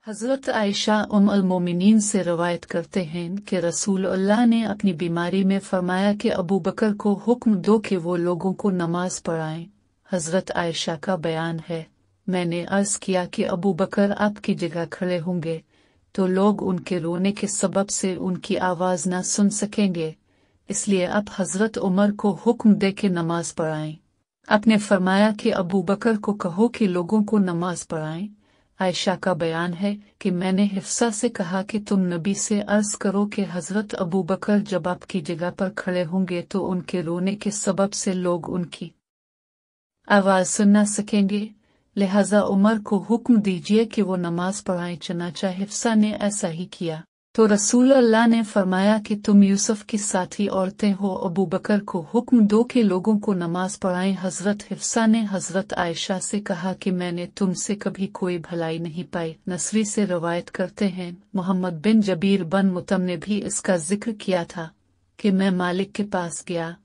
हज़रत आयशा उम्मुल मोमिनीन से रवायत करते हैं कि रसूल अल्लाह ने अपनी बीमारी में फरमाया कि अबू बकर को हुक्म दो कि वो लोगों को नमाज पढ़ाएं। हज़रत आयशा का बयान है, मैंने अर्ज़ किया कि अबू बकर आपकी जगह खड़े होंगे तो लोग उनके रोने के सबब से उनकी आवाज़ न सुन सकेंगे, इसलिए आप हज़रत उमर को हुक्म दे के नमाज पढ़ाएं। आपने फरमाया कि अबू बकर को कहो कि लोगों को नमाज पढ़ाएं। आयशा का बयान है कि मैंने हिफ्सा से कहा कि तुम नबी से अर्ज करो कि हज़रत अबू बकर जब आपकी जगह पर खड़े होंगे तो उनके रोने के सबब से लोग उनकी आवाज़ सुन न सकेंगे, लिहाजा उमर को हुक्म दीजिए कि वो नमाज पढ़ाएं। चनाचा हिफ्सा ने ऐसा ही किया तो रसूल अल्लाह ने फरमाया कि तुम यूसुफ की साथी औरतें हो, अबू बकर को हुक्म दो कि लोगों को नमाज पढ़ाएं। हज़रत हिफ्सा ने हज़रत आयशा से कहा कि मैंने तुमसे कभी कोई भलाई नहीं पाई। नसरी से रवायत करते हैं, मोहम्मद बिन जबीर बन मुतम ने भी इसका जिक्र किया था कि मैं मालिक के पास गया,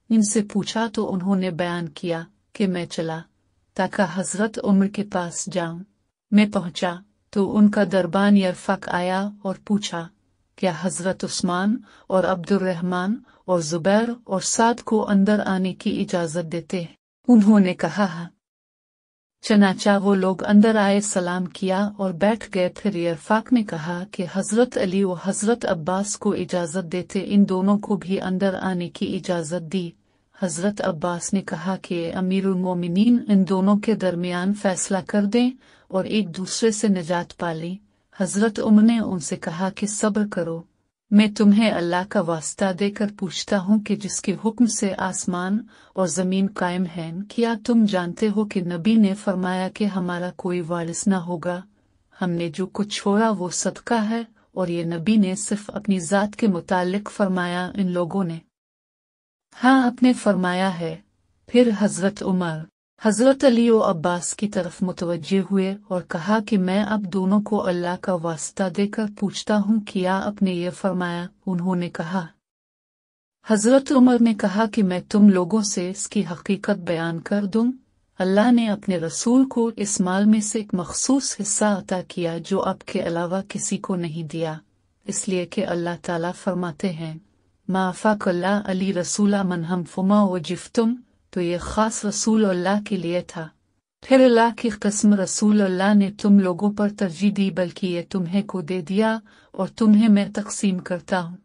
इनसे पूछा तो उन्होंने बयान किया कि मैं चला ताकि हज़रत उमर के पास जाऊं। मैं पहुंचा तो उनका दरबान यरफक आया और पूछा, क्या हज़रत उस्मान और अब्दुर्रहमान और जुबैर और साद को अंदर आने की इजाज़त देते हैं? उन्होंने कहा हाँ। चनाचा वो लोग अंदर आए, सलाम किया और बैठ गए। फिर यरफक ने कहा कि हज़रत अली व हज़रत अब्बास को इजाज़त देते, इन दोनों को भी अंदर आने की इजाज़त दी। हज़रत अब्बास ने कहा कि अमीरुल मोमिनीन इन दोनों के दरमियान फैसला कर दें और एक दूसरे से निजात पालें। हज़रत उमर ने उनसे कहा कि सब्र करो, मैं तुम्हें अल्लाह का वास्ता देकर पूछता हूँ कि जिसके हुक्म से आसमान और ज़मीन कायम हैं, क्या तुम जानते हो कि नबी ने फरमाया कि हमारा कोई वारिस न होगा, हमने जो कुछ छोड़ा वो सदका है, और ये नबी ने सिर्फ अपनी ज़ात के मुतालिक फरमाया, इन लोगों ने हाँ आपने फरमाया है। फिर हज़रत उमर हज़रत अली और अब्बास की तरफ मुतवज्जे हुए और कहा कि मैं अब दोनों को अल्लाह का वास्ता देकर पूछता हूँ, क्या आपने ये फरमाया? उन्होंने कहा। हज़रत उमर ने कहा कि मैं तुम लोगों से इसकी हकीकत बयान कर दूँ। अल्लाह ने अपने रसूल को इस माल में से एक मखसूस हिस्सा अता किया जो आपके अलावा किसी को नहीं दिया, इसलिए कि अल्लाह ताला फरमाते हैं, माफ़ाकल्ला अली रसूला मनहम फुमा व जिफ्तुम, तो ये ख़ास रसूल अल्लाह के लिए था। फिर अल्लाह की कसम रसूल अल्लाह ने तुम लोगों पर तरजीह दी, बल्कि ये तुम्हें को दे दिया और तुम्हें मैं तकसीम करता हूँ,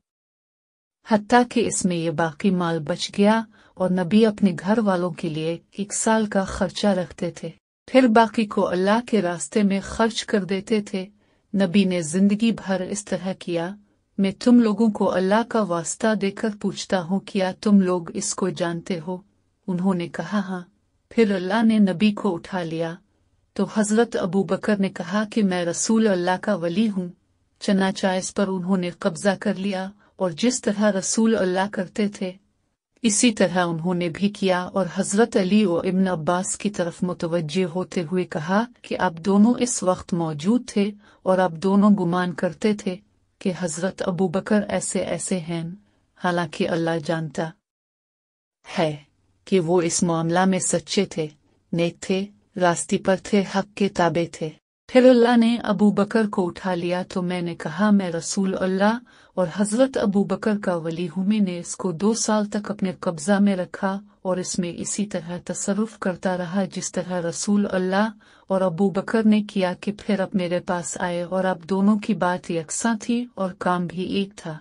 हत्ता कि इसमें ये बाकी माल बच गया और नबी अपने घर वालों के लिए 1 साल का खर्चा रखते थे, फिर बाकी को अल्लाह के रास्ते में खर्च कर देते थे। नबी ने जिंदगी भर इस तरह किया। मैं तुम लोगों को अल्लाह का वास्ता देकर पूछता हूँ, क्या तुम लोग इसको जानते हो? उन्होंने कहा हाँ। फिर अल्लाह ने नबी को उठा लिया तो हज़रत अबू बकर ने कहा कि मैं रसूल अल्लाह का वली हूँ। चनाचा इस पर उन्होंने कब्जा कर लिया और जिस तरह रसूल अल्लाह करते थे इसी तरह उन्होंने भी किया, और हज़रत अली और इब्न अब्बास की तरफ मुतवज्जे होते हुए कहा कि आप दोनों इस वक्त मौजूद थे और आप दोनों गुमान करते थे कि हज़रत अबू बकर ऐसे ऐसे हैं, हालांकि अल्लाह जानता है कि वो इस मामला में सच्चे थे, नेक थे, रास्ते पर थे, हक के ताबे थे। फिर अल्लाह ने अबू बकर को उठा लिया तो मैंने कहा मैं रसूल अल्लाह और हज़रत अबू बकर का वली हूँ। मैंने इसको 2 साल तक अपने कब्जा में रखा और इसमें इसी तरह तसर्रुफ करता रहा जिस तरह रसूल अल्लाह और अबू बकर ने किया कि फिर अब मेरे पास आए और अब दोनों की बात यकसां थी और काम भी एक था।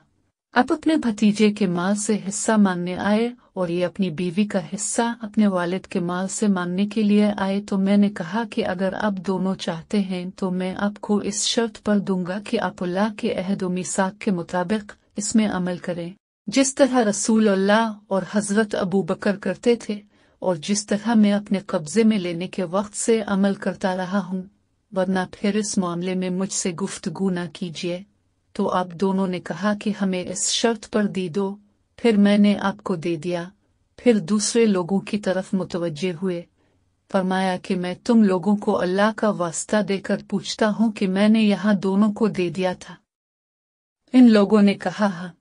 अब अपने भतीजे के माल से हिस्सा मांगने आए और ये अपनी बीवी का हिस्सा अपने वालिद के माल से मांगने के लिए आए, तो मैंने कहा कि अगर आप दोनों चाहते हैं तो मैं आपको इस शर्त पर दूंगा कि आप अल्लाह के अहद व मीसाक के मुताबिक इसमें अमल करें, जिस तरह रसूल अल्लाह और हज़रत अबू बकर करते थे और जिस तरह मैं अपने कब्जे में लेने के वक्त से अमल करता रहा हूँ, वरना फिर इस मामले में मुझसे गुफ्तगू न कीजिए। तो आप दोनों ने कहा कि हमें इस शर्त पर दी दो। फिर मैंने आपको दे दिया। फिर दूसरे लोगों की तरफ मुतवज्जे हुए, फरमाया कि मैं तुम लोगों को अल्लाह का वास्ता देकर पूछता हूँ कि मैंने यहाँ दोनों को दे दिया था? इन लोगों ने कहा हाँ।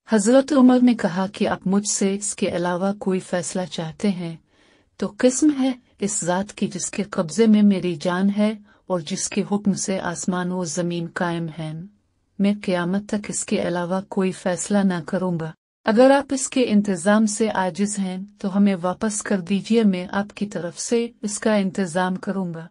हज़रत उमर ने कहा कि आप मुझसे इसके अलावा कोई फैसला चाहते हैं तो किस्म है इस ज़ात की जिसके कब्जे में मेरी जान है اور جس کے حکم سے آسمان و زمین قائم ہیں، میں قیامت تک اس کے علاوہ کوئی فیصلہ نہ کروں گا۔ اگر آپ اس کے انتظام سے عاجز ہیں تو ہمیں واپس کر دیجیے، میں آپ کی طرف سے اس کا انتظام کروں گا۔